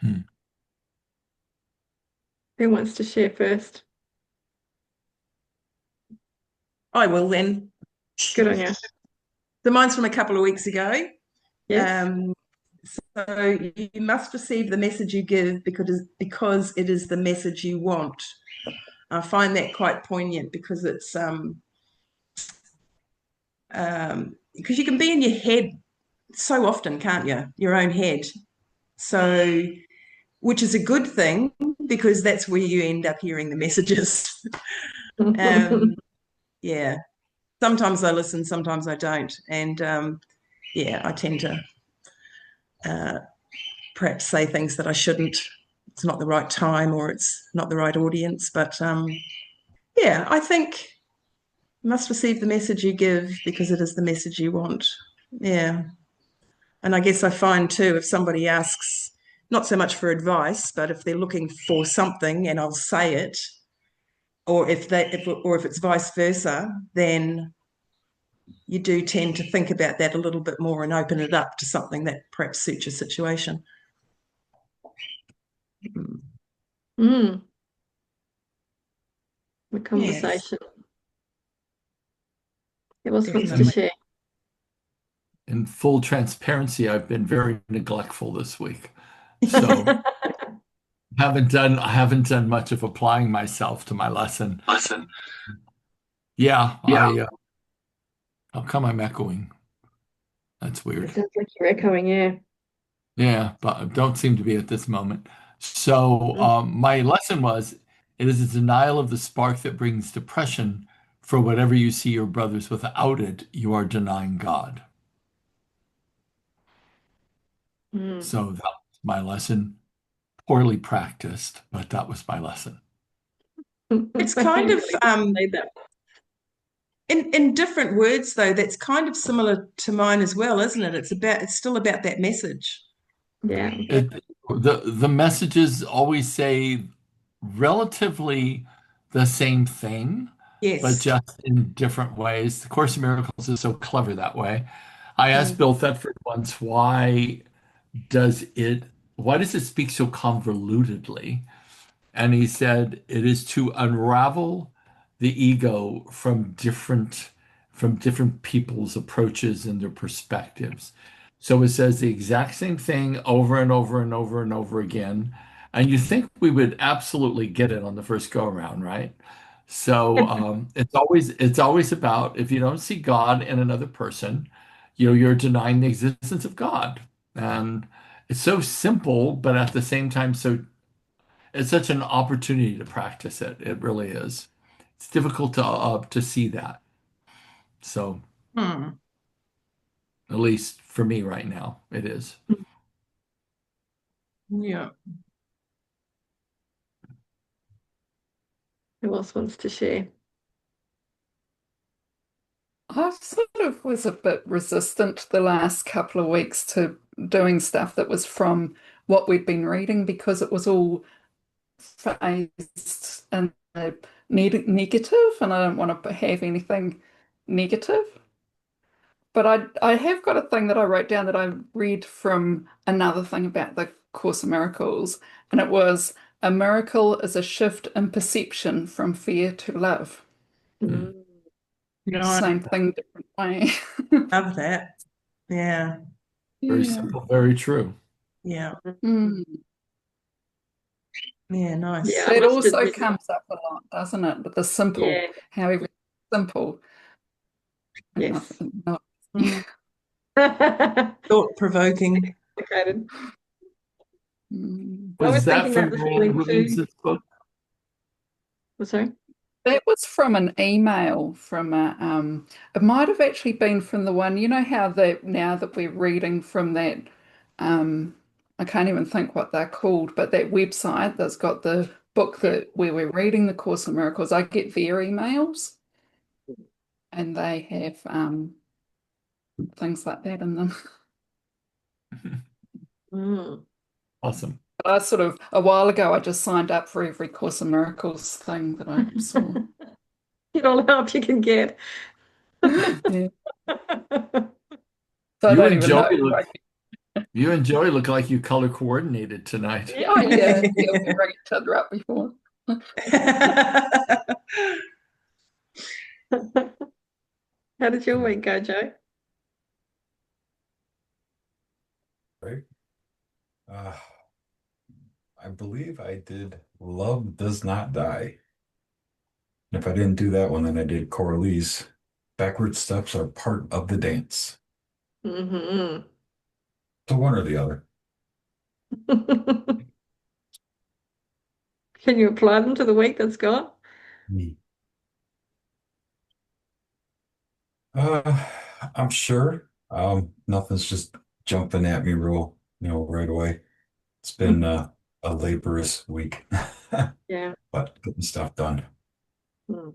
Hmm. Who wants to share first? I will then. Good on you. So mine's from a couple of weeks ago. Yes. Um, so you must receive the message you give because it is the message you want. I find that quite poignant because it's because you can be in your head so often, can't you? Your own head. So, which is a good thing because that's where you end up hearing the messages. um, yeah. Sometimes I listen, sometimes I don't, and yeah, I tend to uh, perhaps say things that I shouldn't. It's not the right time or it's not the right audience. But yeah, I think you must receive the message you give because it is the message you want. Yeah. And I guess I find too, if somebody asks, not so much for advice, but if they're looking for something and I'll say it, or if it's vice versa, then you do tend to think about that a little bit more and open it up to something that perhaps suits your situation. Mm, the Yes, conversation. Who else wants to definitely. share? In full transparency, I've been very neglectful this week. So I haven't done much of applying myself to my lesson. Listen. Yeah, Yeah. how come I'm echoing? That's It weird. sounds like you're echoing, yeah. Yeah, but I don't seem to be at this moment. So Mm. my lesson was it is a denial of the spark that brings depression. For whatever you see your brothers without it, you are denying God. Mm. So that was my lesson. Poorly practiced, but that was my lesson. It's I kind really of need that. in different words though, that's kind of similar to mine as well, isn't it? It's still about that message. Yeah. It, the messages always say relatively the same thing, but Yes. just in different ways. The Course in Miracles is so clever that way. I asked Mm. Bill Thetford once, does it why does it speak so convolutedly? And he said it is to unravel the ego from different people's approaches and their perspectives. So it says the exact same thing over and over and over and over again. And you think we would absolutely get it on the first go around, right? So it's always about if you don't see God in another person, you're denying the existence of God. And it's so simple, but at the same time it's such an opportunity to practice it. It really is. It's difficult to see that. So Hmm. at least for me right now, it is. Yeah. Who else wants to share? I sort of was a bit resistant the last couple of weeks to doing stuff that was from what we'd been reading because it was all phrased in the negative, and I don't want to have anything negative. But I have got a thing that I wrote down that I read from another thing about the Course of Miracles, and it was a miracle is a shift in perception from fear to love. Hmm. Mm. No, Same thing, different way. I love that. Yeah. Very Yeah. simple, very true. Yeah. Mm. Yeah. Yeah, Nice. I That must also admit. comes up a lot, doesn't it? But the simple, Yeah, how everything's simple and yes. nothing, not. Mm. Complicated. Thought provoking. Mm. I was Was that thinking that from this Roland morning too. Williamson's book? Oh, sorry. That was from an email from a, it might have actually been from the one, you know how that now that we're reading from that, um, I can't even think what they're called, but that website that's got the book Yeah. that where we're reading the Course in Miracles, I get their emails and they have things like that in them. Mm. But Awesome. I sort of a while ago I just signed up for every Course in Miracles thing that I saw. Get all the help you can get. Yeah. So I You don't and even know. Joey look You and Joey look like you color coordinated tonight. Oh yeah, yeah, we rang each other up before. How did your week go, Joe? Right? Uh, I believe I did Love Does Not Die. And if I didn't do that one, then I did Coralie's Backward Steps Are Part of the Dance. Hmm. So one or the other. Can you apply them to the week that's gone? Hmm. Uh, I'm sure. Nothing's just jumping at me right away. It's been a laborious week, Yeah. but getting stuff done. Hmm.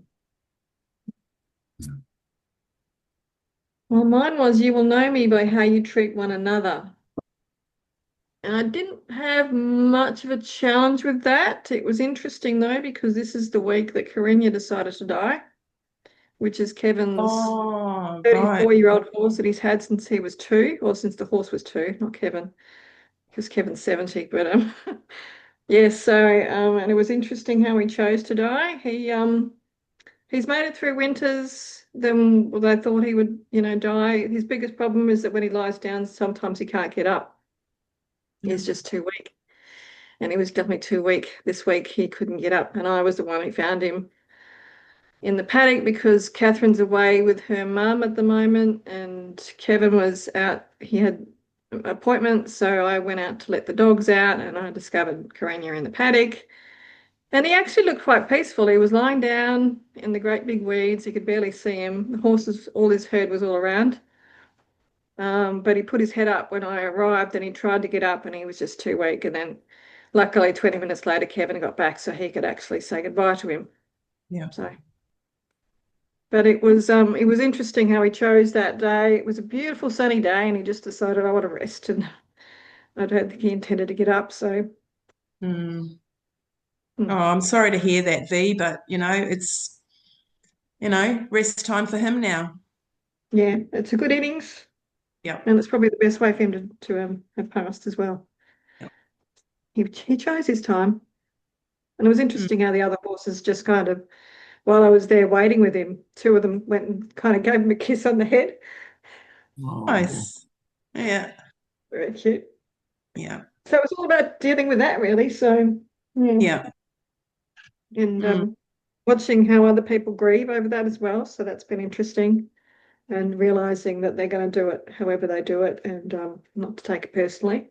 Well, mine was you will know me by how you treat one another. And I didn't have much of a challenge with that. It was interesting though, because this is the week that Karina decided to die, which is Kevin's Oh, right. 34-year-old horse that he's had since he was two, or since the horse was two, not Kevin, because Kevin's 70. But yeah, and it was interesting how he chose to die. He's made it through winters. Then they thought he would, die. His biggest problem is that when he lies down, sometimes he can't get up. He's just too weak. And he was definitely too weak. This week he couldn't get up. And I was the one who found him in the paddock because Catherine's away with her mum at the moment and Kevin was out. He had an appointment. So I went out to let the dogs out and I discovered Karina in the paddock. And he actually looked quite peaceful. He was lying down in the great big weeds. You could barely see him. The horses, all his herd was all around. But he put his head up when I arrived and he tried to get up and he was just too weak. And then luckily 20 minutes later, Kevin got back so he could actually say goodbye to him. Yeah. But it was interesting how he chose that day. It was a beautiful sunny day and he just decided I want to rest and I don't think he intended to get up. So Mm. Oh, I'm sorry to hear that, V, but it's rest time for him now. yeah, it's a good innings. Yeah. And it's probably the best way for him to have passed as well. Yeah. He chose his time. And it was Mm. interesting how the other horses just kind of, while I was there waiting with him, two of them went and kind of gave him a kiss on the head. Oh, Nice. Yeah. Very cute. Yeah. So it was all about dealing with that, really. So, yeah. Yeah. And Mm. watching how other people grieve over that as well. So that's been interesting. And realizing that they're going to do it however they do it and not to take it personally.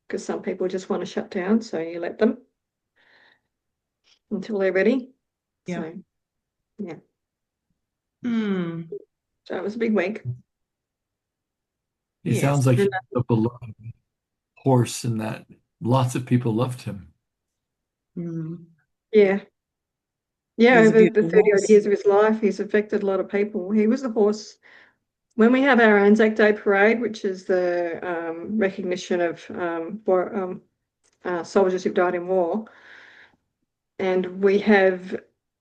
Because some people just want to shut down, so you let them until they're ready. Yeah. So, yeah. Mm. So it was a big week. he Yes. sounds like he's a beloved horse and that lots of people loved him. Mm. Yeah. Yeah, He's a over the beautiful 30 odd horse. years of his life, he's affected a lot of people. He was the horse. When we have our Anzac Day parade, which is the recognition of soldiers who've died in war, and we have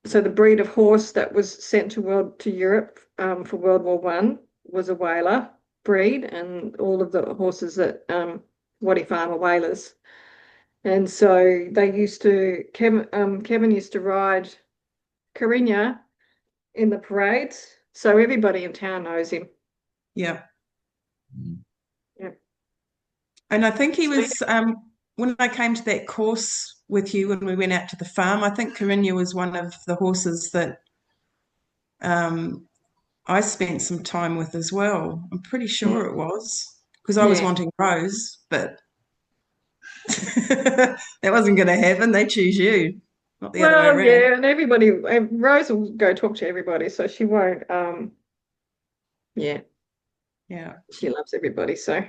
the breed of horse that was sent to Europe for World War One was a Whaler breed, and all of the horses that Waddy Farm are Whalers. And so Kevin used to ride Carina in the parades, so everybody in town knows him. Yeah. Mm. Yeah. And I think he was when I came to that course with you when we went out to the farm, I think Carina was one of the horses that I spent some time with as well. I'm pretty sure it was because I was Yeah. wanting Rose, but that wasn't going to happen. They choose you, not the other way Well, around. yeah, and everybody, Rose will go talk to everybody, so she won't. Yeah, Yeah. she loves everybody. So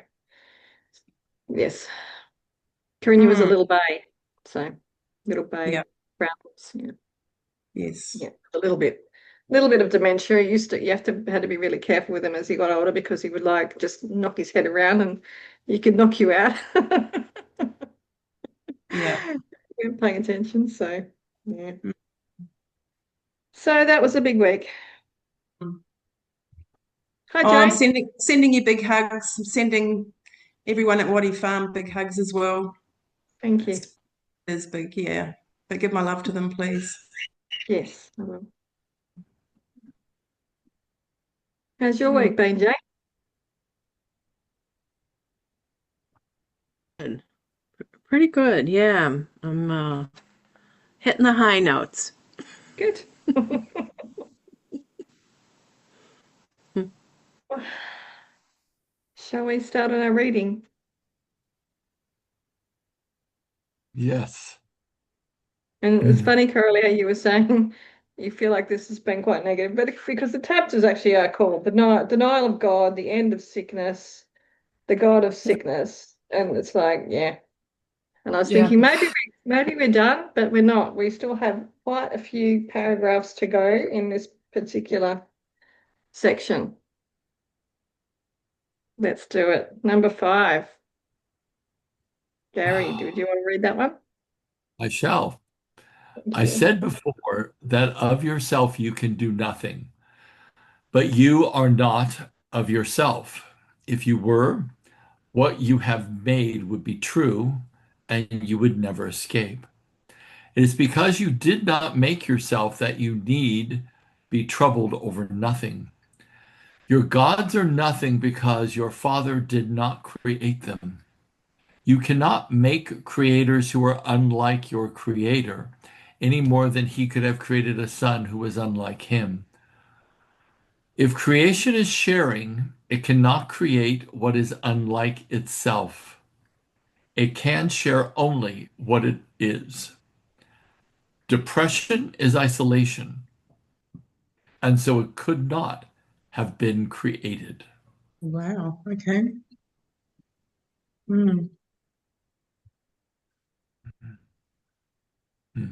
yes, Carina was a Mm. little bay, so little bay Yeah. brown horse. Yeah, Yes. yeah, a little bit of dementia. You had to be really careful with him as he got older because he would like just knock his head around and he could knock you out. Yeah. You weren't paying attention, so yeah. Mm. So that was a big week. Mm. Hi, Oh, I'm Jane. sending you big hugs. I'm sending everyone at Waddy Farm big hugs as well. Thank you. It's big, yeah. But give my love to them, please. Yes, I will. How's your Hmm. week been, Jane? Good. Pretty good, yeah. I'm hitting the high notes. Good. Hmm. Shall we start on our reading? Yes. And it's funny, Coralie, how you were saying you feel like this has been quite negative, but because the chapters actually are called Denial of God, the End of Sickness, the God of Sickness. And it's like, yeah. And I was Yeah. thinking maybe we're done, but we're not. We still have quite a few paragraphs to go in this particular section. Let's do it. Number 5. Gary, do you want to read that one? I shall. Thank I you. said before that of yourself you can do nothing, but you are not of yourself. If you were, what you have made would be true, and you would never escape. It is because you did not make yourself that you need be troubled over nothing. Your gods are nothing because your Father did not create them. You cannot make creators who are unlike your Creator any more than he could have created a son who was unlike him. If creation is sharing, it cannot create what is unlike itself. It can share only what it is. Depression is isolation, and so it could not have been created. Wow, okay. Hmm. Hmm.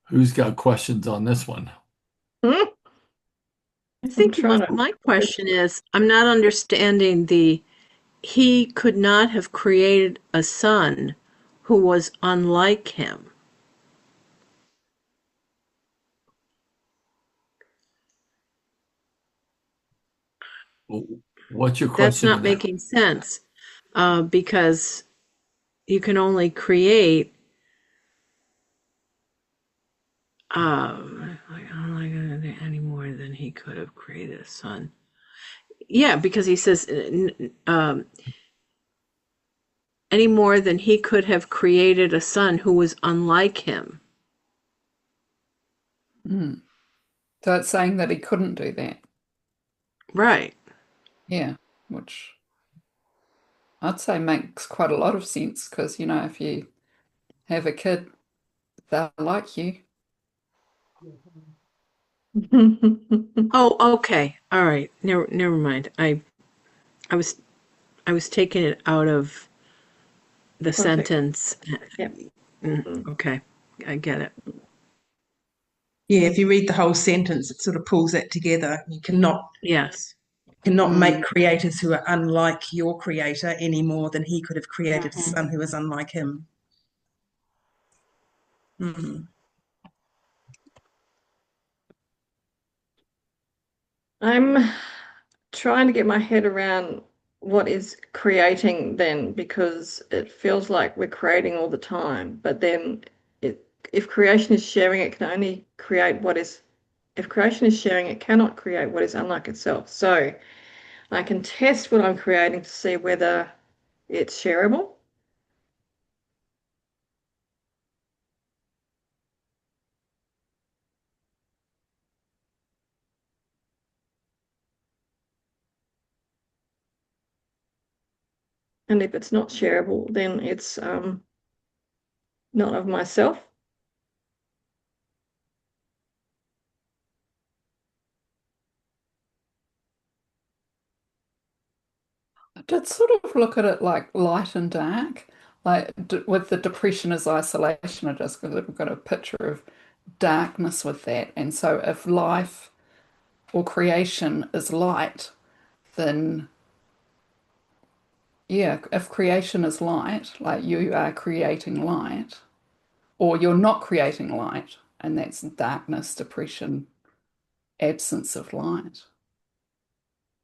Who's got questions on this one? Hmm? I I'm think trying my to. question is, I'm not understanding the he could not have created a son who was unlike him. What's your That's question not in that? making sense because you can only create like unlike any more than he could have created a son. Yeah, because he says any more than he could have created a son who was unlike him. Mm. So it's saying that he couldn't do that. Right. Yeah, which I'd say makes quite a lot of sense because, if you have a kid, they're like you. Oh, okay. All right. Never mind. I was I was taking it out of the Context. sentence. Yep. Mm. Okay. I get it. Yeah, if you read the whole sentence, it sort of pulls that together. You Yes. cannot make Mm, creators who are unlike your creator any more than he could have created a mhm. son who is unlike him. Hmm. I'm trying to get my head around what is creating then, because it feels like we're creating all the time, but then if creation is sharing, it can only create what is, if creation is sharing, it cannot create what is unlike itself. So I can test what I'm creating to see whether it's shareable. And if it's not shareable, then it's not of myself. did sort of look at it like light and dark. Like with the depression as isolation, I just got a picture of darkness with that. And so if life or creation is light, then yeah, if creation is light, like you are creating light, or you're not creating light, and that's darkness, depression, absence of light.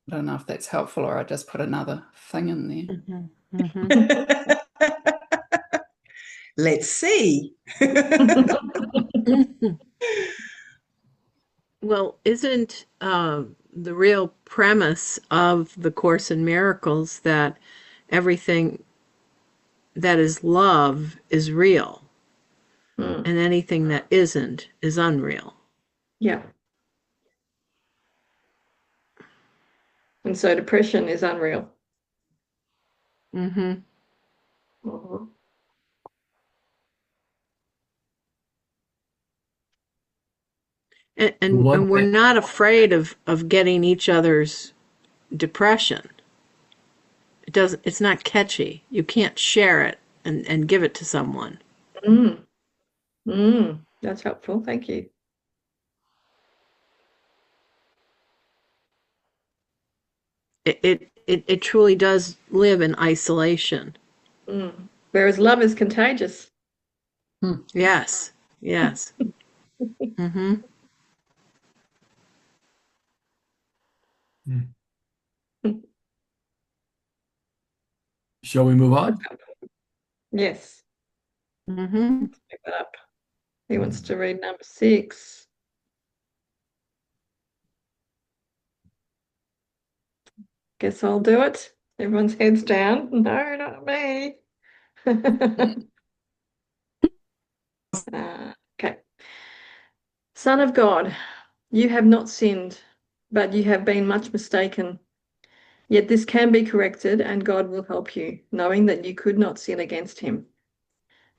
I don't know if that's helpful or I just put another thing in there. Mhm, mhm. Let's see. Well, isn't the real premise of the Course in Miracles that everything that is love is real, Mm, and anything that isn't is unreal? yeah. And so depression is unreal. Hmm. Mhm. And we're not afraid of getting each other's depression. It's not catchy. You can't share it and give it to someone. Mm, that's helpful. Thank you. It truly does live in isolation. Mm. Whereas love is contagious. Yes, yes. Hmm. Shall we move on? Yes. Hmm. Pick that up. He wants to read number 6. Guess I'll do it. Everyone's heads down. No, not me. Okay. Son of God, you have not sinned, but you have been much mistaken. Yet this can be corrected, and God will help you, knowing that you could not sin against him.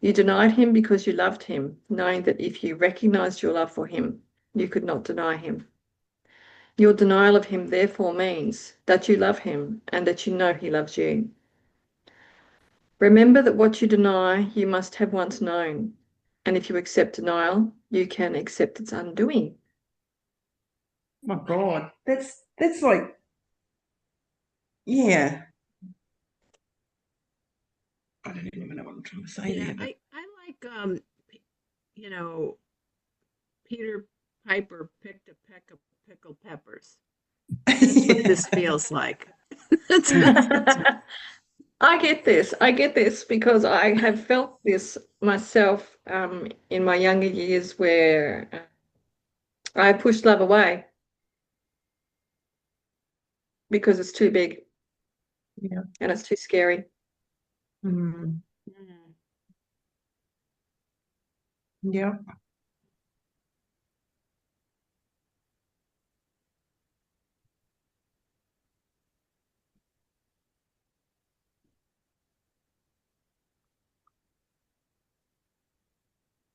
You denied him because you loved him, knowing that if you recognized your love for him, you could not deny him. Your denial of him therefore means that you love him and that you know he loves you. Remember that what you deny, you must have once known. And if you accept denial, you can accept its undoing. My God, that's like, yeah. I don't even know what I'm trying to say Yeah, there, but I like you know, Peter Piper picked a peck of pickled peppers. That's what this feels like. I get this. I get this because I have felt this myself in my younger years where I pushed love away because it's too big yeah. and it's too scary. Mm, Mm. yeah.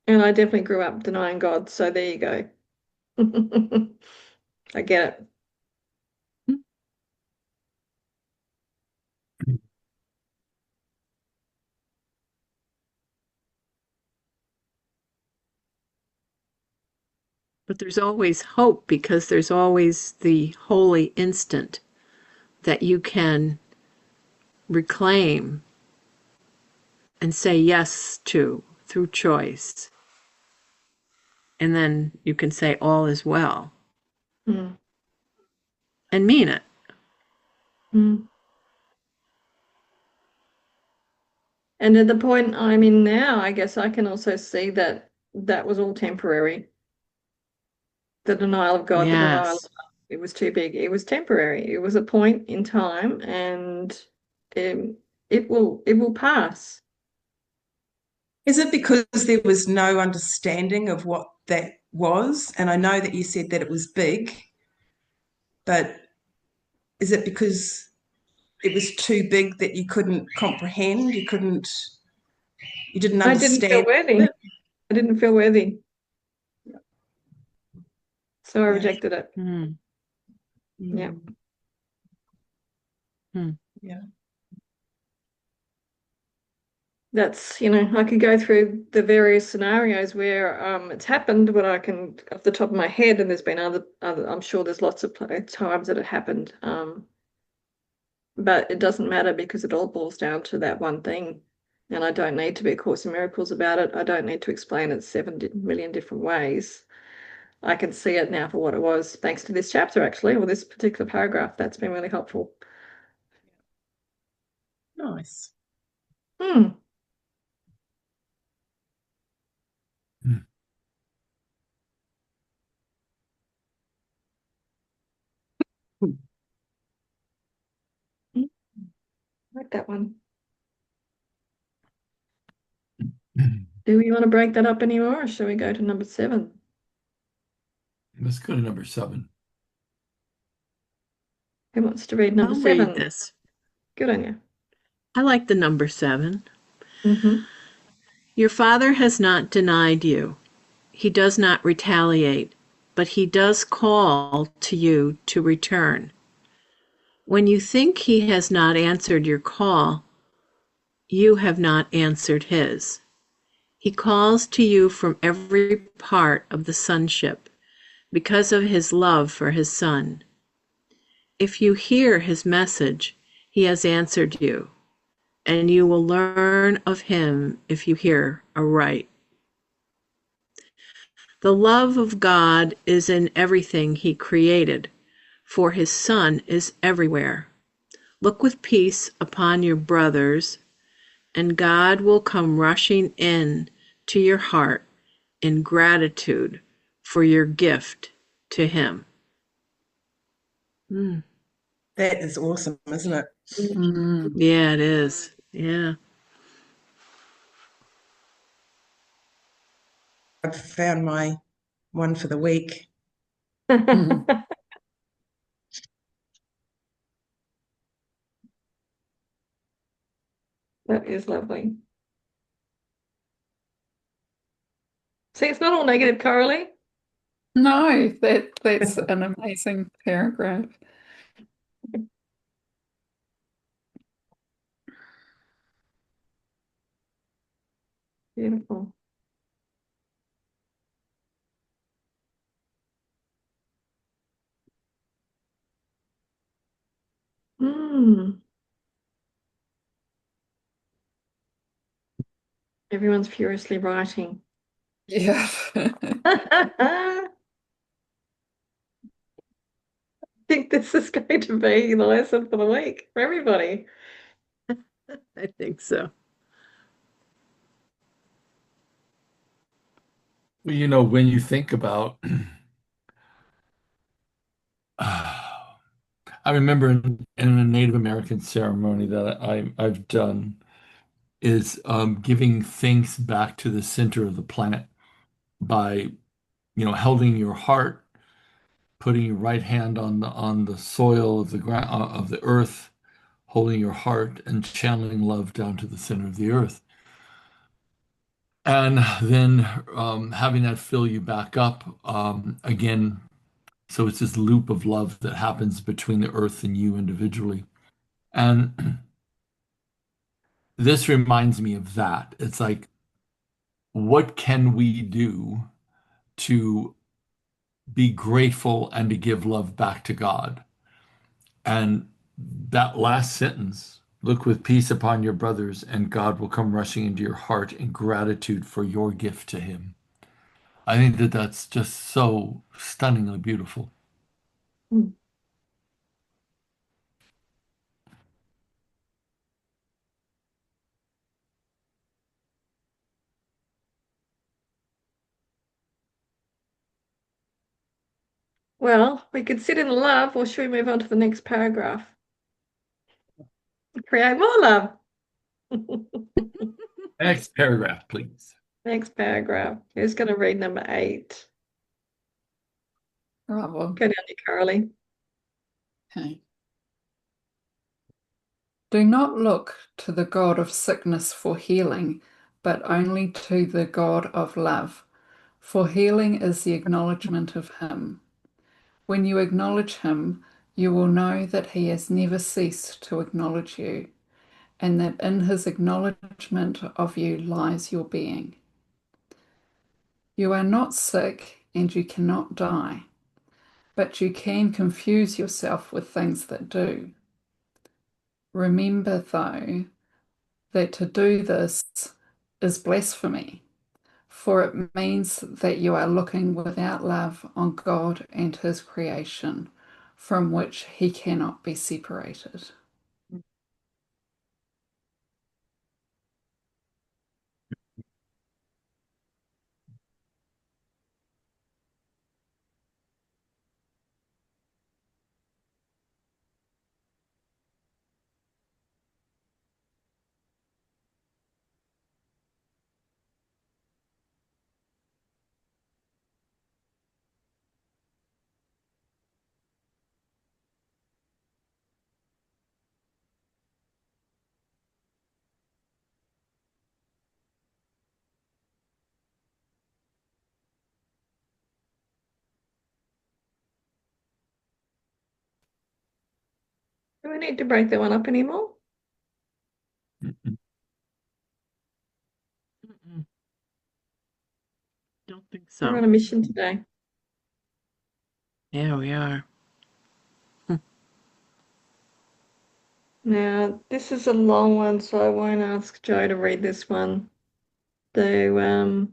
And I definitely grew up denying God. So there you go. I get it. But there's always hope because there's always the holy instant that you can reclaim and say yes to through choice. And then you can say all is well Mm. and mean it. Mm. And at the point I'm in now, I guess I can also see that that was all temporary. The denial of God, the denial of Yes. love, it was too big. It was temporary. It was a point in time, and um, it will pass. Is it because there was no understanding of what that was? And I know that you said that it was big, but is it because it was too big that you couldn't comprehend? You didn't I didn't feel understand worthy. it? I didn't feel worthy, so I Yeah. rejected it. Mm. Yeah. Mm, Mm. yeah. that's, I could go through the various scenarios where it's happened, but I can off the top of my head, and there's been other I'm sure there's lots of times that it happened. But it doesn't matter because it all boils down to that one thing. And I don't need to be a Course in Miracles about it. I don't need to explain it 7 million different ways. I can see it now for what it was, thanks to this chapter, actually, or this particular paragraph. That's been really helpful. Nice. Hmm. Hmm. I like that one. Do we want to break that up anymore, or shall we go to number 7? Let's go to number 7. Who wants to read number I'll 7? read this. Good on you. I like the number 7. Mm-hmm. Your Father has not denied you. He does not retaliate, but he does call to you to return. When you think he has not answered your call, you have not answered his. He calls to you from every part of the sonship because of his love for his Son. If you hear his message, he has answered you, and you will learn of him if you hear aright. The love of God is in everything he created, for his Son is everywhere. Look with peace upon your brothers, and God will come rushing in to your heart in gratitude for your gift to him. That is awesome, isn't it? Yeah, it is. Yeah. I've found my one for the week. That is lovely. See, it's not all negative, Coralie. No, that's an amazing paragraph. Beautiful. Mm. Everyone's furiously writing. Yeah. I think this is going to be the lesson for the week for everybody. I think so. Well, when you think about, I remember in a Native American ceremony that I've done is giving things back to the center of the planet by, holding your heart, putting your right hand on the soil of the ground of the earth, holding your heart and channeling love down to the center of the earth. And then having that fill you back up again. So it's this loop of love that happens between the earth and you individually. And this reminds me of that. It's like, what can we do to be grateful and to give love back to God? And that last sentence, look with peace upon your brothers, and God will come rushing into your heart in gratitude for your gift to him. I think that that's just so stunningly beautiful. Mm. Well, we could sit in love, or should we move on to the next paragraph? Create more love. Next paragraph, please. Next paragraph. Who's going to read number 8? Bravo. Go down to Carolee. Okay. Do not look to the God of sickness for healing, but only to the God of love, for healing is the acknowledgement of him. When you acknowledge him, you will know that he has never ceased to acknowledge you, and that in his acknowledgement of you lies your being. You are not sick and you cannot die, but you can confuse yourself with things that do. Remember, though, that to do this is blasphemy, for it means that you are looking without love on God and his creation, from which he cannot be separated. Do we need to break that one up anymore? Mm-mm. Don't think We're so. on a mission today. Yeah, we are. Now, this is a long one, so I won't ask Joe to read this one. So, yeah, Oh,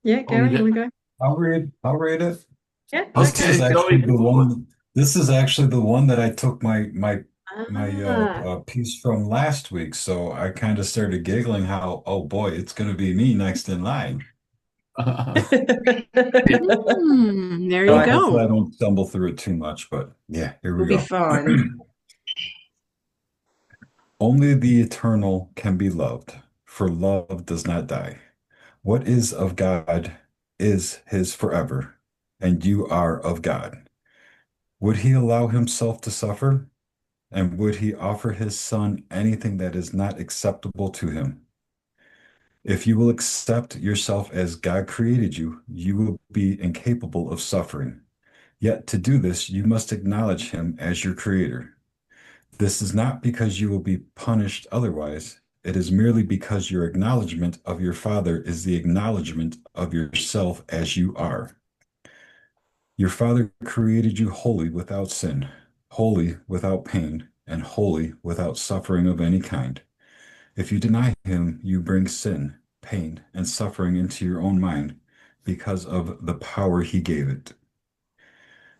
you Gary, you did? want to go? I'll read it. Yeah, This Okay, is okay. Joey, actually the one. This is actually the one that I took my Ah, piece from last week. So I kind of started giggling how, oh boy, it's going to be me next in line. There you So Right. hopefully I go. don't stumble through it too much, but yeah, here we We'll be go. fine. Only the eternal can be loved, for love does not die. What is of God is his forever, and you are of God. Would he allow himself to suffer? And would he offer his son anything that is not acceptable to him? If you will accept yourself as God created you, you will be incapable of suffering. Yet to do this, you must acknowledge him as your creator. This is not because you will be punished otherwise. It is merely because your acknowledgement of your Father is the acknowledgement of yourself as you are. Your Father created you holy without sin, holy without pain, and holy without suffering of any kind. If you deny him, you bring sin, pain, and suffering into your own mind because of the power he gave it.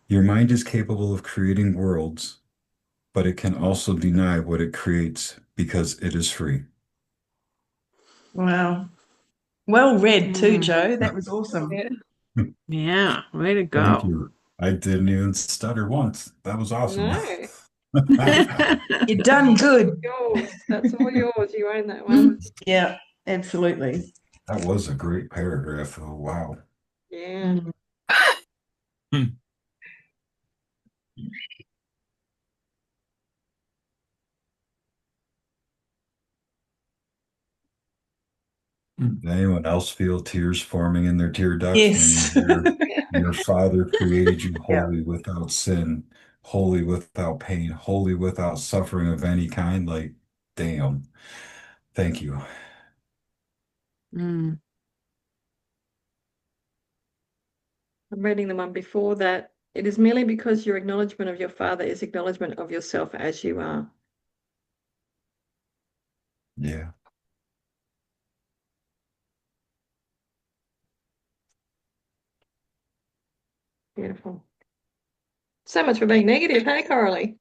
Your mind is capable of creating worlds, but it can also deny what it creates because it is free. Wow. Well read too, Mm. Joe. That was awesome. Yeah. Yeah, way to Thank go. you. I didn't even stutter once. That was awesome. no, You've done good. yours. That's all yours. You own that one. Yeah, absolutely. That was a great paragraph. Oh, wow. Yeah. Did anyone else feel tears forming in their tear ducts Yes. when your Father created you Yeah. holy without sin, holy without pain, holy without suffering of any kind? Like, damn. Thank you. Mm. I'm reading the one before that. It is merely because your acknowledgement of your Father is acknowledgement of yourself as you are. Yeah. Beautiful. So much for being negative, hey, Coralie?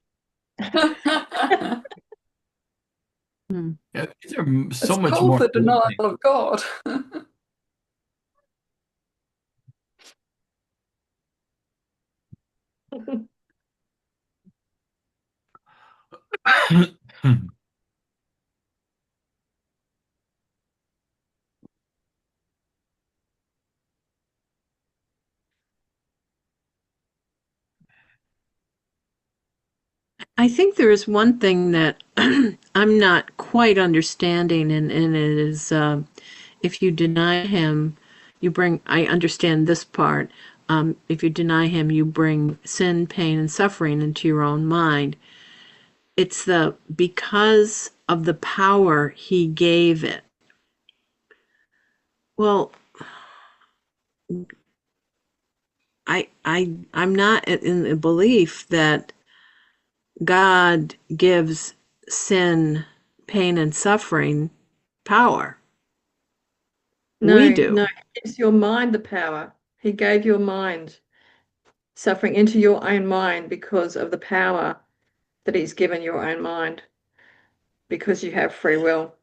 Mm. Yeah, these are so It's much called more. the denial of God. I think there is one thing that I'm not quite understanding, and it is if you deny him, you bring, I understand this part. If you deny him, you bring sin, pain, and suffering into your own mind. It's the because of the power he gave it. Well, I'm not in the belief that God gives sin, pain, and suffering power. We No, do. no, he gives your mind the power. He gave your mind suffering into your own mind because of the power that he's given your own mind, because you have free will.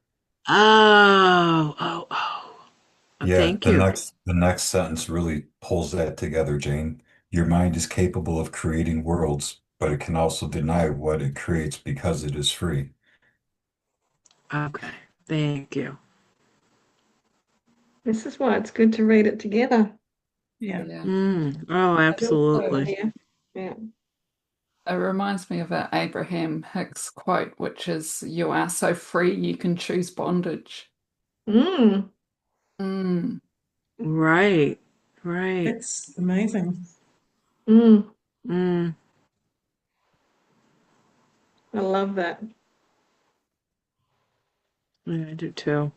Oh. Yeah, Thank you. the next sentence really pulls that together, Jane. Your mind is capable of creating worlds, but it can also deny what it creates because it is free. Okay. Thank you. This is why it's good to read it together. Yeah. Yeah. Oh, absolutely. Yeah. Yeah. It reminds me of an Abraham Hicks quote, which is, "You are so free you can choose bondage." Mm. Mm. Right. That's amazing. Mm. Mm. I love that. Yeah, I do too.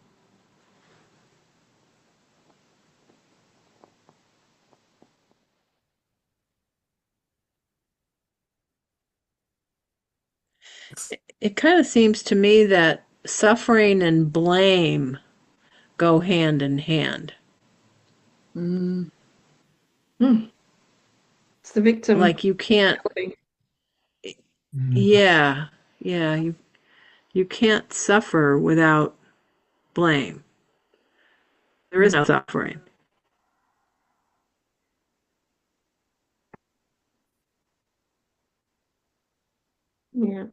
It kind of seems to me that suffering and blame go hand in hand. Mm. Mm. It's the victim. Like you can't, mentality. yeah, you can't suffer without blame. There is no suffering. Yeah.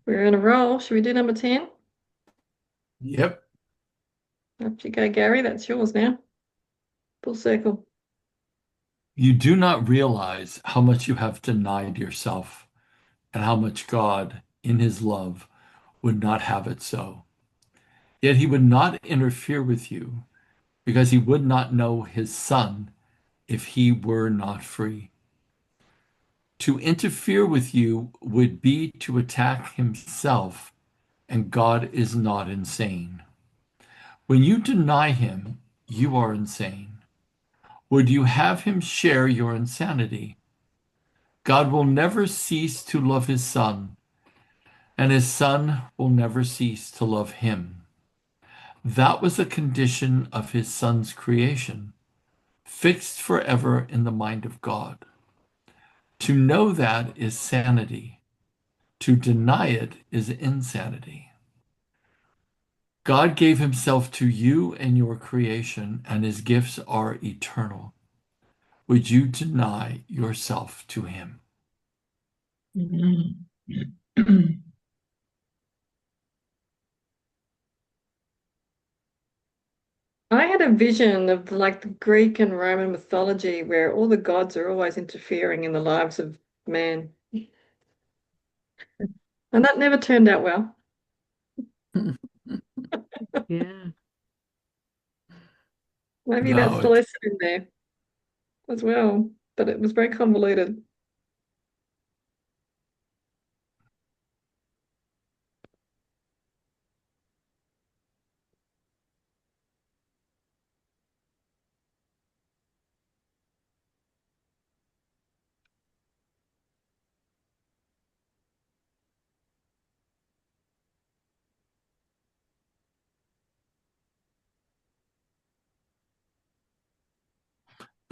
We're in a roll. Should we do number 10? Yep. Up you go, Gary. That's yours now. Full circle. You do not realize how much you have denied yourself and how much God, in his love, would not have it so. Yet he would not interfere with you because he would not know his son if he were not free. To interfere with you would be to attack himself, and God is not insane. When you deny him, you are insane. Would you have him share your insanity? God will never cease to love his son, and his son will never cease to love him. That was a condition of his son's creation, fixed forever in the mind of God. To know that is sanity. To deny it is insanity. God gave himself to you and your creation, and his gifts are eternal. Would you deny yourself to him? Mhm. I had a vision of like the Greek and Roman mythology where all the gods are always interfering in the lives of man. And that never turned out well. Yeah. Maybe that's No, the lesson in there as well. But it was very convoluted.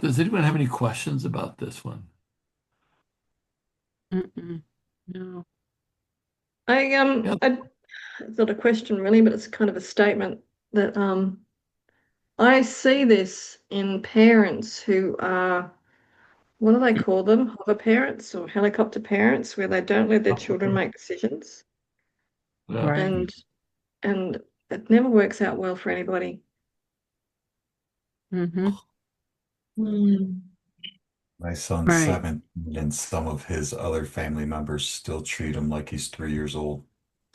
does anyone have any questions about this one? Mm-mm. No. Yeah. It's not a question really, but it's kind of a statement that I see this in parents who are, what do they call them? Hover parents or helicopter parents, where they don't let their children make decisions, Yeah. Right. and it never works out well for anybody. Mm-hmm. Mm. My son's Right. 17, and some of his other family members still treat him like he's 3 years old.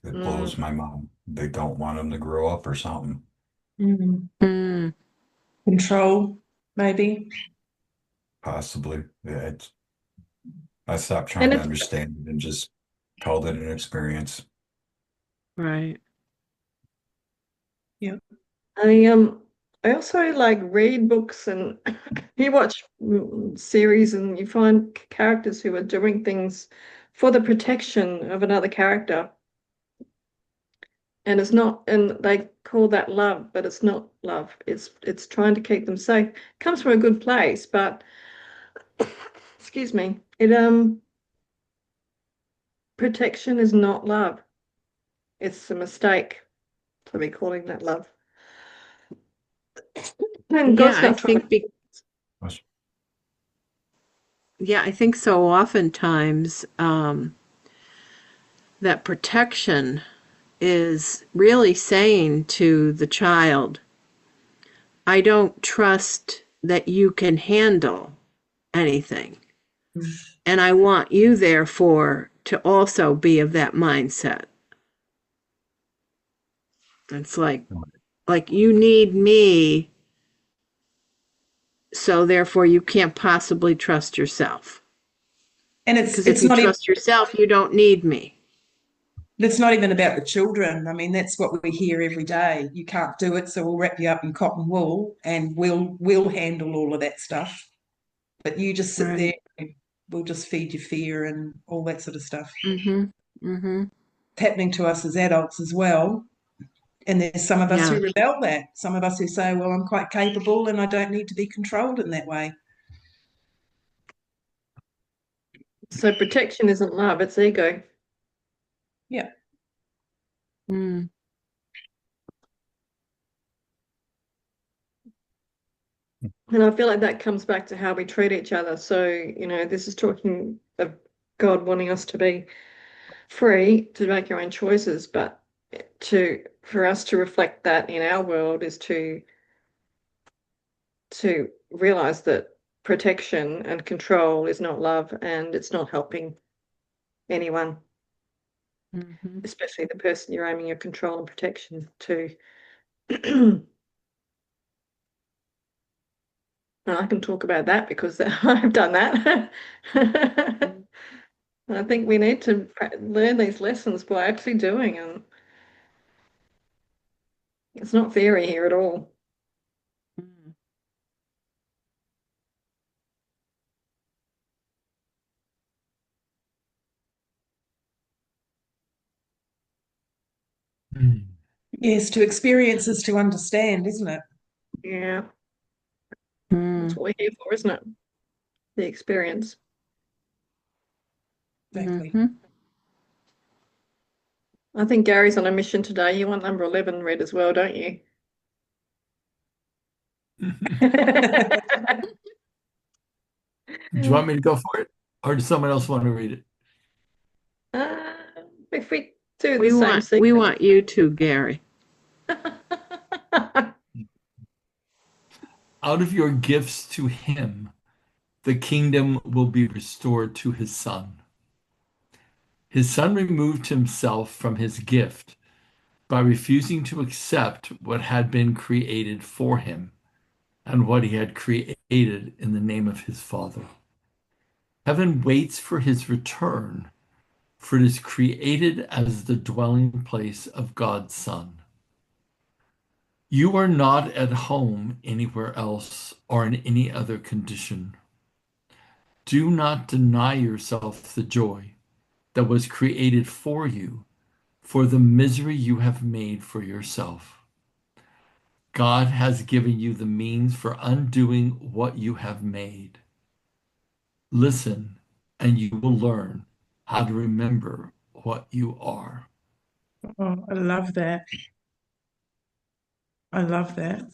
It Mm. blows my mind. They don't want him to grow up or something. Mm. Mm. Control, maybe. Possibly. Yeah, I stopped trying And to it's understand it and just called it an experience. Right. Yeah. I also like read books and you watch series and you find characters who are doing things for the protection of another character. And it's not, and they call that love, but it's not love. It's trying to keep them safe. Comes from a good place, but excuse me, protection is not love. It's a mistake to be calling that love. And Yeah, God's I not trying think I think so oftentimes that protection is really saying to the child, I don't trust that you can handle anything. And I want you, therefore, to also be of that mindset. It's like you need me, so therefore you can't possibly trust yourself. And Because if it's you not even trust yourself, you don't need me. it's not even about the children. I mean, that's what we hear every day. You can't do it, so we'll wrap you up in cotton wool and we'll handle all of that stuff. But you just sit there Right. and we'll just feed you fear and all that sort of stuff. Mm-hmm. Mm-hmm. It's happening to us as adults as well. And there's some of us Yeah. who rebel that. Some of us who say, well, I'm quite capable and I don't need to be controlled in that way. So protection isn't love, it's ego. Yeah. Mm. And I feel like that comes back to how we treat each other. So, this is talking of God wanting us to be free to make our own choices, but for us to reflect that in our world is to realize that protection and control is not love and it's not helping anyone, Mm-hmm. especially the person you're aiming your control and protection to. And I can talk about that because I've done that. I think we need to learn these lessons by actually doing, and it's not theory here at all. Mm. Mm. Yes, to experience is to understand, isn't it? Yeah, that's Mm. what we're here for, isn't it? The experience. Exactly. Mm-hmm. I think Gary's on a mission today. You want number 11 read as well, don't you? Do you want me to go for it? Or does someone else want to read it? Uh, if we do We the same want we sequence. want you to, Gary. Out of your gifts to him, the kingdom will be restored to his son. His son removed himself from his gift by refusing to accept what had been created for him and what he had created in the name of his Father. Heaven waits for his return, for it is created as the dwelling place of God's Son. You are not at home anywhere else or in any other condition. Do not deny yourself the joy that was created for you, for the misery you have made for yourself. God has given you the means for undoing what you have made. Listen, and you will learn how to remember what you are. Oh, I love that. I love that.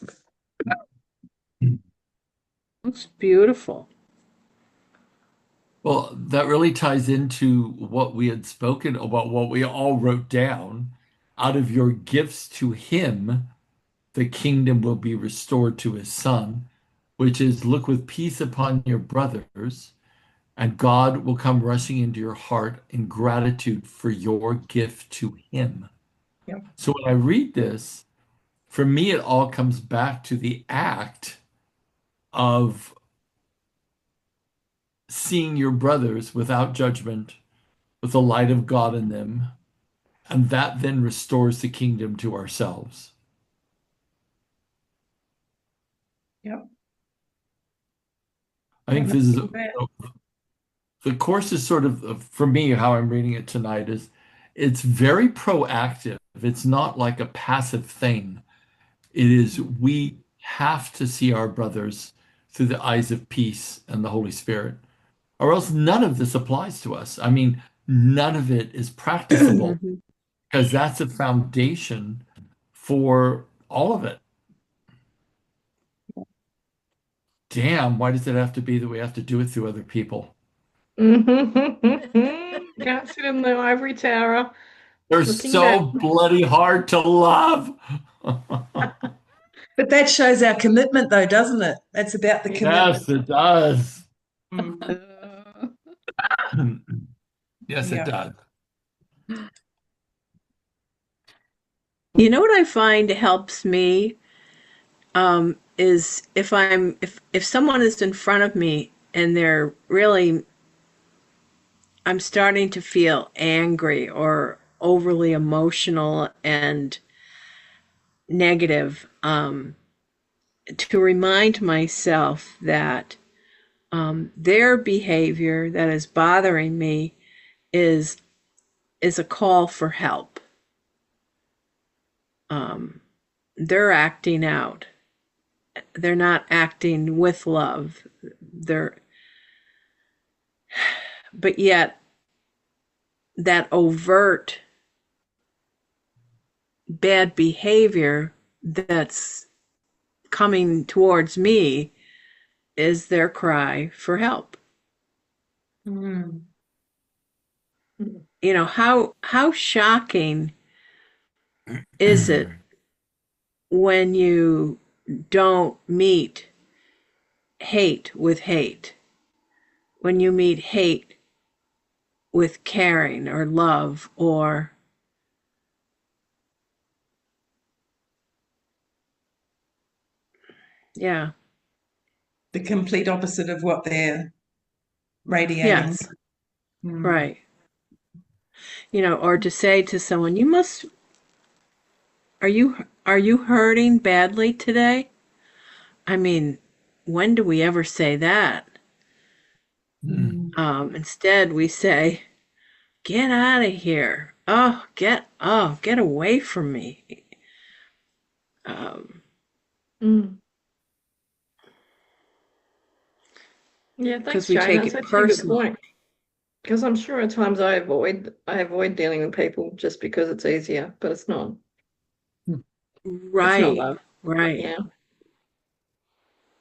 It's beautiful. Well, that really ties into what we had spoken about, what we all wrote down. Out of your gifts to him, the kingdom will be restored to his son, which is look with peace upon your brothers, and God will come rushing into your heart in gratitude for your gift to him. Yeah. So when I read this, for me, it all comes back to the act of seeing your brothers without judgment, with the light of God in them, and that then restores the kingdom to ourselves. Yep. I think this is the course is sort of, for me, how I'm reading it tonight is it's very proactive. It's not like a passive thing. It is we have to see our brothers through the eyes of peace and the Holy Spirit, or else none of this applies to us. I mean, none of it is practicable Mhm. because that's a foundation for all of it. Damn, why does it have to be that we have to do it through other people? Can't sit in the ivory tower They're looking down. so bloody hard to love. But that shows our commitment, though, doesn't it? That's about the commitment. Yes, it does. Mm, Yes, it yeah. does. You know what I find helps me is if someone is in front of me and they're really I'm starting to feel angry or overly emotional and negative, to remind myself that their behavior that is bothering me is a call for help. They're acting out. They're not acting with love. But yet that overt bad behavior that's coming towards me is their cry for help. Mm. You know, how shocking is it when you don't meet hate with hate, when you meet hate with caring or love or yeah, The complete opposite of what they're radiating. yes, Mm. right. You know, or to say to someone, you must are you hurting badly today? I mean, when do we ever say that? Mm. Instead, we say, "Get out of here! Get away from me!" Um, Mm. Yeah, thanks, because we Jane. take That's it actually a good personal. point. Because I'm sure at times I avoid dealing with people just because it's easier, but it's not. It's not Right, love. right. Yeah.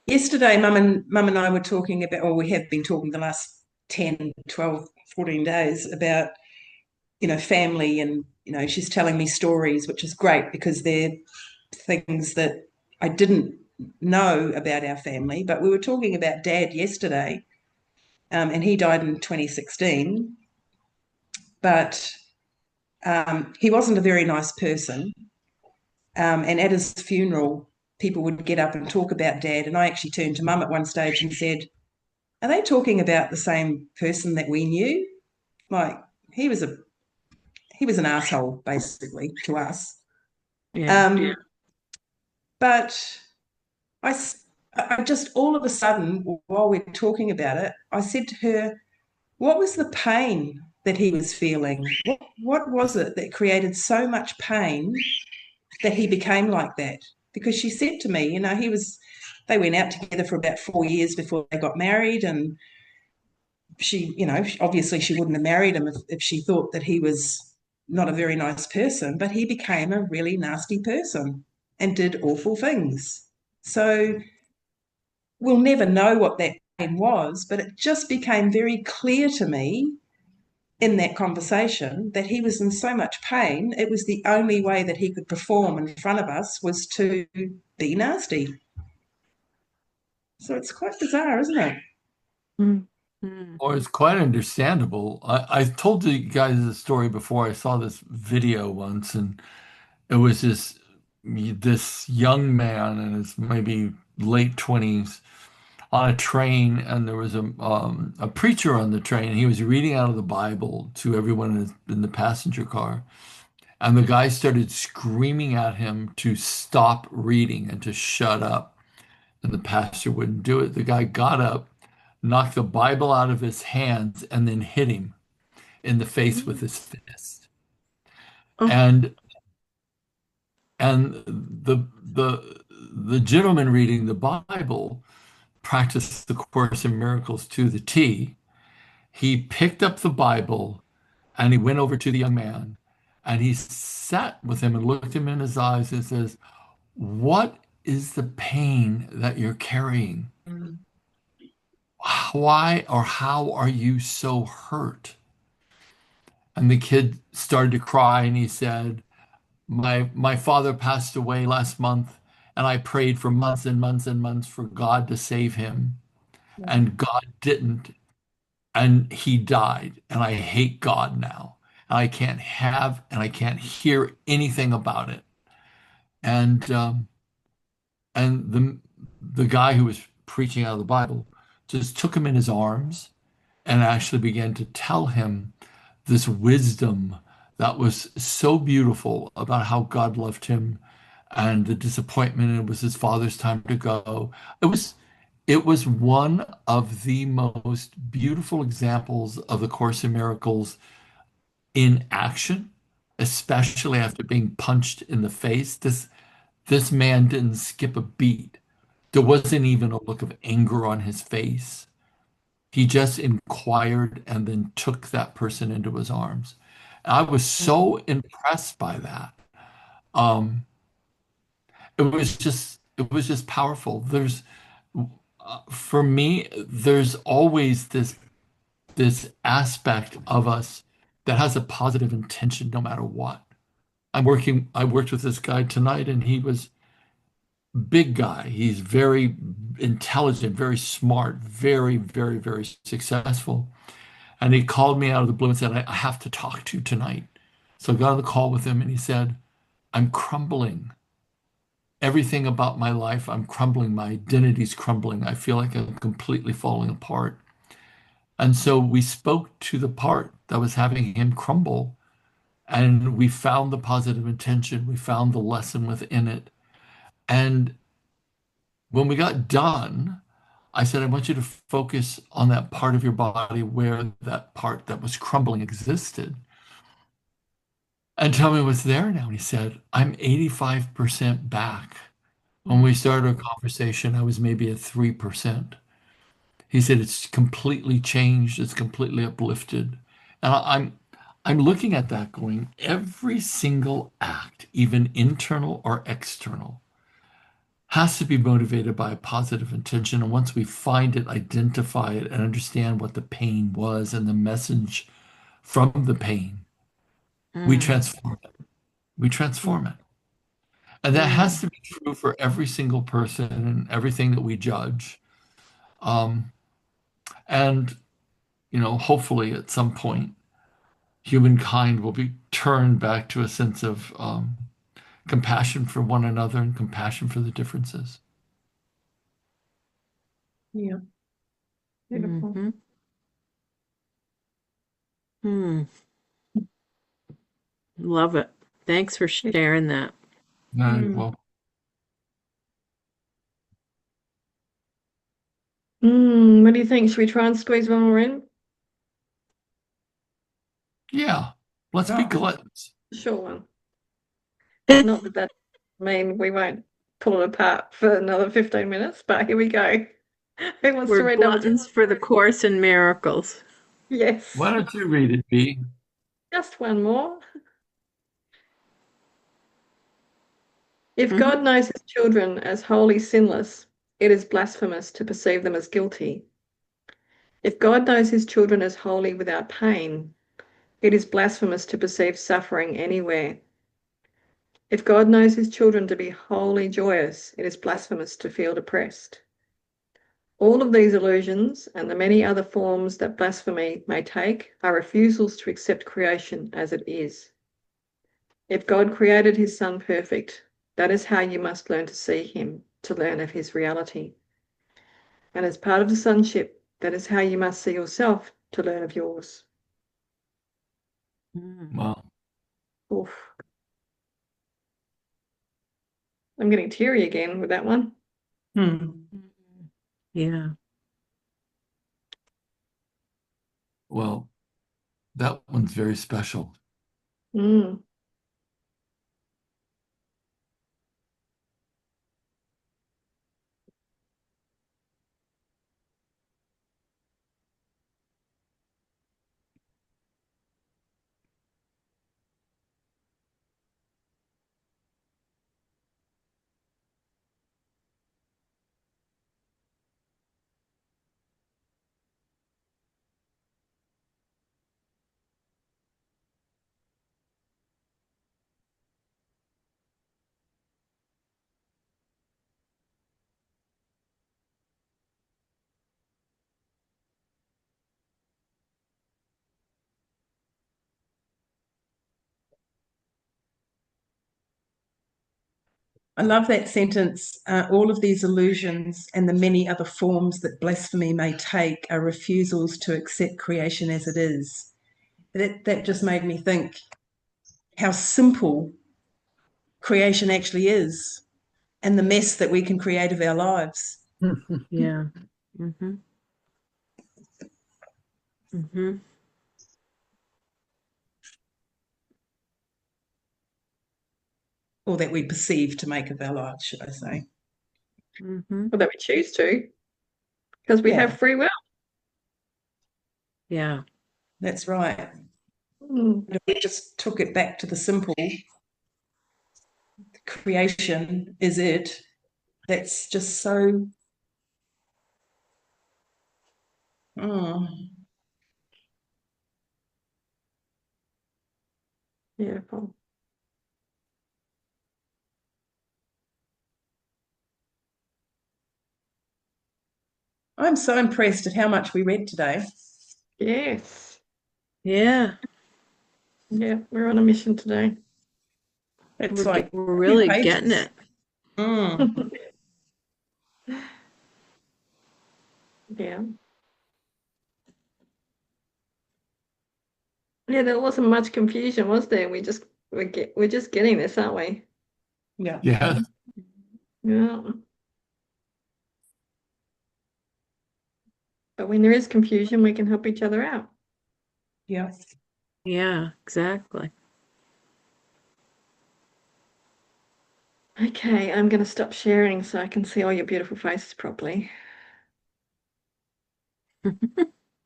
Yesterday, Mum and I were talking about, or we have been talking the last 10, 12, 14 days about, family. And, she's telling me stories, which is great because they're things that I didn't know about our family. But we were talking about Dad yesterday, and he died in 2016. But he wasn't a very nice person. And at his funeral, people would get up and talk about Dad. And I actually turned to Mum at one stage and said, are they talking about the same person that we knew? Like he was an asshole basically to us. Yeah. But I just all of a sudden, while we're talking about it, I said to her, what was the pain that he was feeling? What was it that created so much pain that he became like that? Because she said to me, they went out together for about 4 years before they got married, and she, obviously she wouldn't have married him if she thought that he was not a very nice person, but he became a really nasty person and did awful things. So we'll never know what that pain was, but it just became very clear to me in that conversation that he was in so much pain, it was the only way that he could perform in front of us was to be nasty. So it's quite bizarre, isn't it? Mm. Or it's quite understandable. I told you guys the story before. I saw this video once, and it was this young man in his maybe late 20s, on a train, and there was a preacher on the train. He was reading out of the Bible to everyone in the passenger car. And the guy started screaming at him to stop reading and to shut up. And the pastor wouldn't do it. The guy got up, knocked the Bible out of his hands, and then hit him in the face with his fist. Oh, And and the gentleman reading the Bible practiced the Course in Miracles to the T. He picked up the Bible and he went over to the young man and he sat with him and looked him in his eyes and says, "What is the pain that you're carrying? Mm. Why or how are you so hurt?" And the kid started to cry and he said, My father passed away last month, and I prayed for months and months and months for God to save him, and God didn't, and he died, and I hate God now. And I can't have and I can't hear anything about it. And the guy who was preaching out of the Bible just took him in his arms and actually began to tell him this wisdom that was so beautiful about how God loved him and the disappointment. It was his father's time to go. It was one of the most beautiful examples of the Course in Miracles in action, especially after being punched in the face. This man didn't skip a beat. There wasn't even a look of anger on his face. He just inquired and then took that person into his arms. I was so impressed by that. Um, it was just powerful. For me, there's always this aspect of us that has a positive intention no matter what. I worked with this guy tonight and he was big guy. He's very intelligent, very smart, very, very, very successful. And he called me out of the blue and said, I have to talk to you tonight. So I got on the call with him and he said, I'm crumbling. Everything about my life, I'm crumbling. My identity's crumbling. I feel like I'm completely falling apart. And so we spoke to the part that was having him crumble, and we found the positive intention. We found the lesson within it. And when we got done, I said, I want you to focus on that part of your body where that part that was crumbling existed. And tell me what's there now. And he said, I'm 85% back. When we started our conversation, I was maybe at 3%. He said, it's completely changed. It's completely uplifted. And I'm looking at that going, every single act, even internal or external, has to be motivated by a positive intention. And once we find it, identify it, and understand what the pain was and the message from the pain, we transform it. We transform it. And that has to be true for every single person and everything that we judge. And, hopefully at some point, humankind will be turned back to a sense of compassion for one another and compassion for the differences. Yeah. Beautiful. Mhm. Hmm. Love it. Thanks for sharing that. Well, What do you think? Should we try and squeeze one more in? yeah, let's be Yeah. gluttons. Short one. Not that we won't pull it apart for another 15 minutes, but here we go. Who wants to We're read number two? gluttons for the Course in Miracles. Yes, Why don't you read it, B? just one more. If Mhm. God knows his children as wholly sinless, it is blasphemous to perceive them as guilty. If God knows his children as wholly without pain, it is blasphemous to perceive suffering anywhere. If God knows his children to be wholly joyous, it is blasphemous to feel depressed. All of these illusions and the many other forms that blasphemy may take are refusals to accept creation as it is. If God created his Son perfect, that is how you must learn to see him, to learn of his reality. And as part of the sonship, that is how you must see yourself to learn of yours. Wow. Oof. I'm getting teary again with that one. Hmm. Yeah. Well, that one's very special. Mm. I love that sentence. All of these illusions and the many other forms that blasphemy may take are refusals to accept creation as it is. That just made me think how simple creation actually is and the mess that we can create of our lives. Yeah. Mm-hmm. Mm-hmm. Or that we perceive to make of our lives, should I say. Mm-hmm. Or that we choose to, because we Yeah. have free will. Yeah. That's right. Mm. If we just took it back to the simple, creation is it, that's just so Beautiful. I'm so impressed at how much we read today. Yes. Yeah. Yeah, we're on a mission today. It's like We're really pages. getting it. Yeah. Yeah, there wasn't much confusion, was there? We're just getting this, aren't we? Yeah. Yeah. Yeah. But when there is confusion, we can help each other out. Yeah. Yeah, exactly. Okay, I'm going to stop sharing so I can see all your beautiful faces properly. Do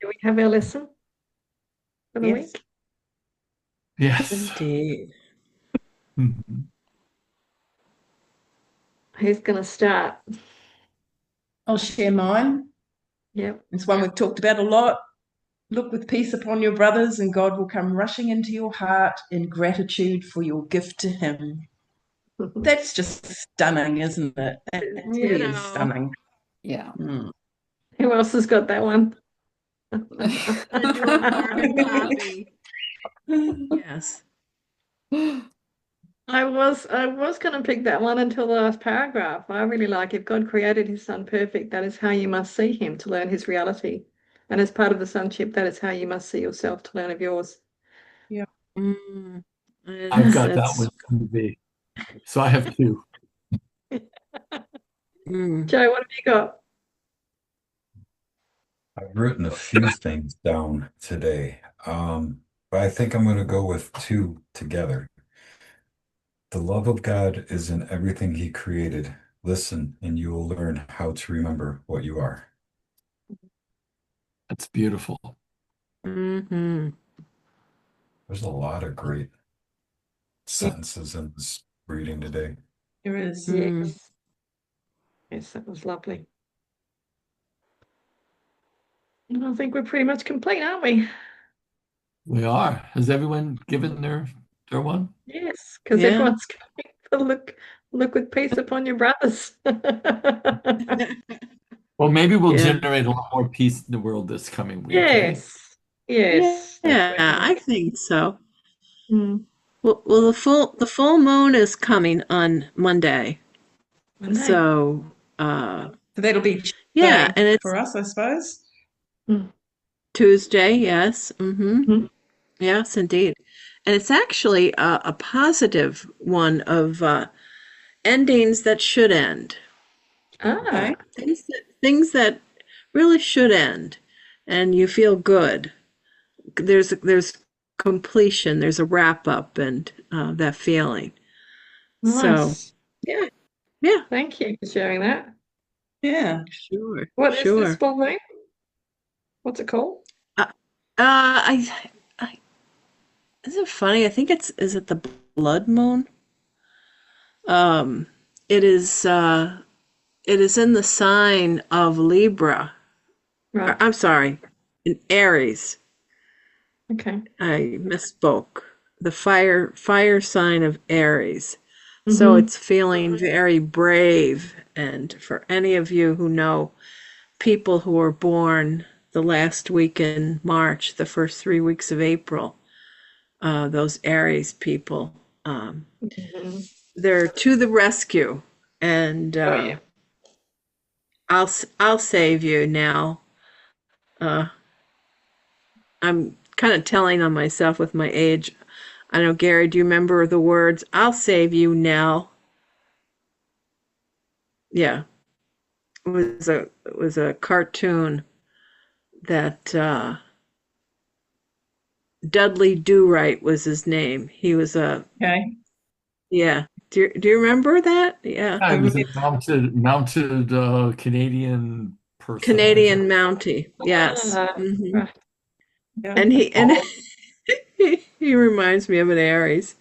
we have our lesson for the Yes. week? Yes. Indeed. Mhm. Who's going to start? I'll share mine. Yep. It's one we've talked about a lot. Look with peace upon your brothers, and God will come rushing into your heart in gratitude for your gift to Him. That's just stunning, isn't it? That really is stunning. Yeah. Mm. Who else has got that one? Yes. I was going to pick that one until the last paragraph. I really like if God created his son perfect, that is how you must see him to learn his reality. And as part of the sonship, that is how you must see yourself to learn of yours. Mm. I've got that That's- one going to be. So I have two. Mm. Joe, what have you got? I've written a few things down today, but I think I'm going to go with two together. The love of God is in everything He created. Listen, and you will learn how to remember what you are. That's beautiful. Mm-hmm. There's a lot of great sentences in this reading today. There is. Mm. Yes. Yes, that was lovely. And I think we're pretty much complete, aren't we? We are. Has everyone given their one? Yes, because Yeah. everyone's going to look with peace upon your brothers. Well, maybe we'll Yeah. generate a lot more peace in the world this coming week. eh? Yes. Yes. Yeah, That's I think so. Mm. Well, the full moon is coming on Monday. Monday. So, So that'll be Yeah, and it's for us, I suppose. Tuesday, yes. Mhm. Yes, indeed. And it's actually a positive one of endings that should end. Ah, Things that really should end, and you feel good. There's completion, there's a wrap up, and that feeling. So, nice. yeah, yeah, Thank you for sharing that. Yeah. sure, What is this sure. full moon? What's it called? I Isn't it funny? I think is it the blood moon? Um, it is in the sign of Libra. Right. I'm sorry, in Aries. Okay. I misspoke. The fire sign of Aries. So Mm-hmm. it's feeling very brave. And for any of you who know people who were born the last week in March, the first 3 weeks of April, those Aries people, Mm-hmm. they're to the rescue. And Oh yeah. I'll save you now. Uh, I'm kind of telling on myself with my age. I know, Gary, do you remember the words? I'll save you, Nell. Yeah, it was a cartoon that Dudley Do-Right was his name. He was a Okay. yeah. Do you remember that? Yeah, I was a mounted Canadian person. Canadian Mountie. Yes. Ah, right. Yeah. And All, he reminds me of an Aries.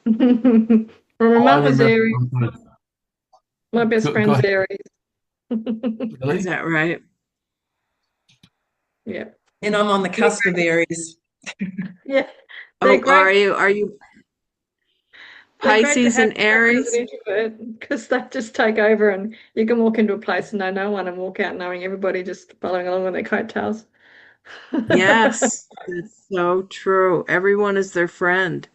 Well, my all I mum was remember Aries. was, My best go friend's ahead, Aries. Is really? that right? Yeah. And I'm on the They're cusp of Aries. Yeah. They're Oh, are great. you? Are you They're great to Pisces have and as Aries? an introvert because they just take over and you can walk into a place and know no one and walk out knowing everybody just following along with their coattails. Yes, that's so true. Everyone is their friend.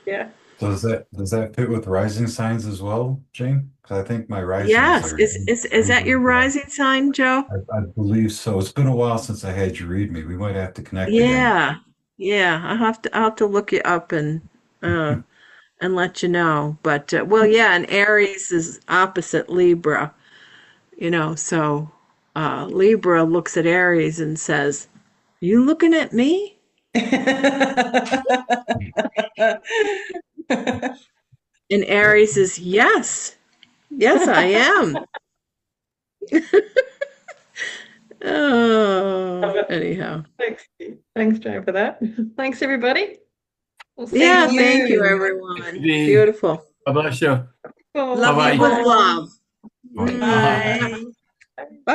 Yeah. So does that fit with rising signs as well, Jane? Because I think my risings Yes. are Is that Libra. your rising sign, Joe? I believe so. It's been a while since I had you read me. We might have to connect again. Yeah. Yeah. I'll have to look you up uh and let you know. But well, yeah, and Aries is opposite Libra, so Libra looks at Aries and says, "You looking at me?" And Aries is, "Yes. Yes, I am." Oh, anyhow. Thanks. Thanks, Joe, for that. Thanks, everybody. We'll see Yeah, you Thank thank you, you. everyone. The, Beautiful. God bless you. soon. Love you Bye-bye. With all. love. Bye. Bye. Bye.